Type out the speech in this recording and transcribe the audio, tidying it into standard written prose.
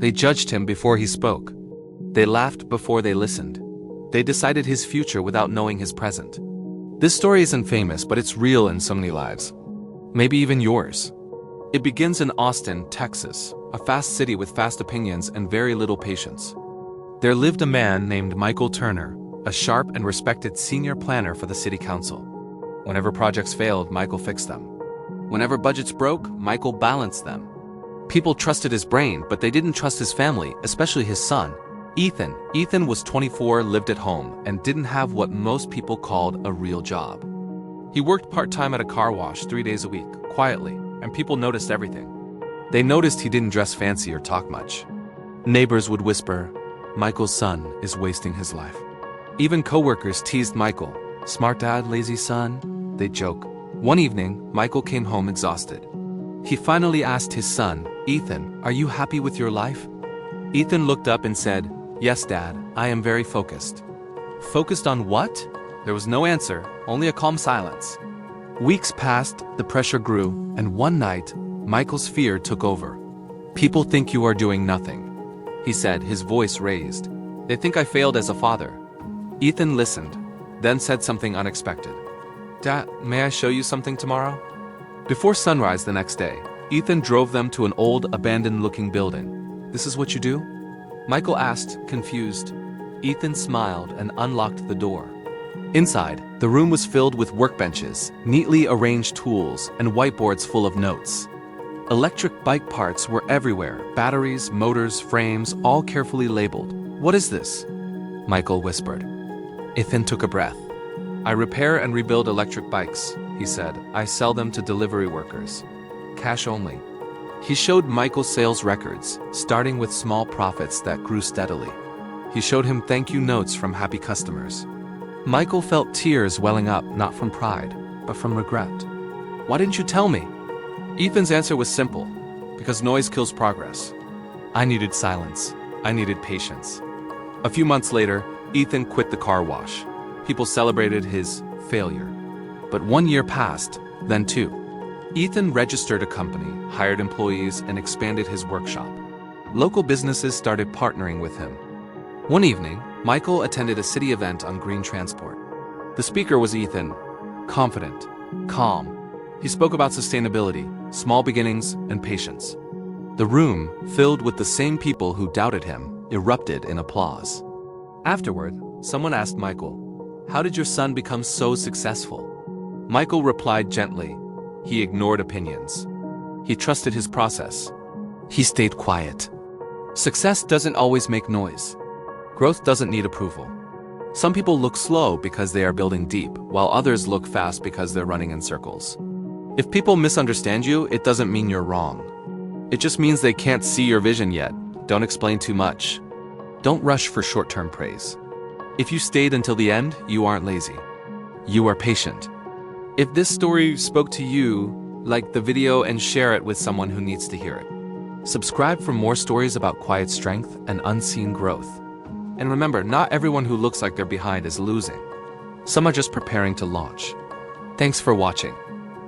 They judged him before he spoke. They laughed before they listened. They decided his future without knowing his present. This story isn't famous, but it's real in so many lives. Maybe even yours. It begins in Austin, Texas, a fast city with fast opinions and very little patience. There lived a man named Michael Turner, a sharp and respected senior planner for the city council. Whenever projects failed, Michael fixed them. Whenever budgets broke, Michael balanced them. People trusted his brain, but they didn't trust his family, especially his son, Ethan. Ethan was 24, lived at home, and didn't have what most people called a real job. He worked part-time at a car wash 3 days a week, quietly, and people noticed everything. They noticed he didn't dress fancy or talk much. Neighbors would whisper, "Michael's son is wasting his life." Even co-workers teased Michael, "Smart dad, lazy son," they'd joke. One evening, Michael came home exhausted. He finally asked his son, "Ethan, are you happy with your life?" Ethan looked up and said, "Yes, Dad, I am very focused." Focused on what? There was no answer, only a calm silence. Weeks passed, the pressure grew, and one night, Michael's fear took over. "People think you are doing nothing," he said, his voice raised. "They think I failed as a father." Ethan listened, then said something unexpected. "Dad, may I show you something tomorrow?" Before sunrise the next day, Ethan drove them to an old, abandoned-looking building. "This is what you do?" Michael asked, confused. Ethan smiled and unlocked the door. Inside, the room was filled with workbenches, neatly arranged tools, and whiteboards full of notes. Electric bike parts were everywhere, batteries, motors, frames, all carefully labeled. "What is this?" Michael whispered. Ethan took a breath. "I repair and rebuild electric bikes," he said. "I sell them to delivery workers. Cash only." He showed Michael sales records, starting with small profits that grew steadily. He showed him thank you notes from happy customers. Michael felt tears welling up, not from pride, but from regret. "Why didn't you tell me?" Ethan's answer was simple, because noise kills progress. I needed silence. I needed patience. A few months later, Ethan quit the car wash. People celebrated his failure. But 1 year passed, then 2. Ethan registered a company, hired employees, and expanded his workshop. Local businesses started partnering with him. One evening, Michael attended a city event on green transport. The speaker was Ethan, confident, calm. He spoke about sustainability, small beginnings, and patience. The room, filled with the same people who doubted him, erupted in applause. Afterward, someone asked Michael, "How did your son become so successful?" Michael replied gently. He ignored opinions. He trusted his process. He stayed quiet. Success doesn't always make noise. Growth doesn't need approval. Some people look slow because they are building deep, while others look fast because they're running in circles. If people misunderstand you, it doesn't mean you're wrong. It just means they can't see your vision yet. Don't explain too much. Don't rush for short-term praise. If you stayed until the end, you aren't lazy. You are patient. If this story spoke to you, like the video and share it with someone who needs to hear it. Subscribe for more stories about quiet strength and unseen growth. And remember, not everyone who looks like they're behind is losing. Some are just preparing to launch. Thanks for watching.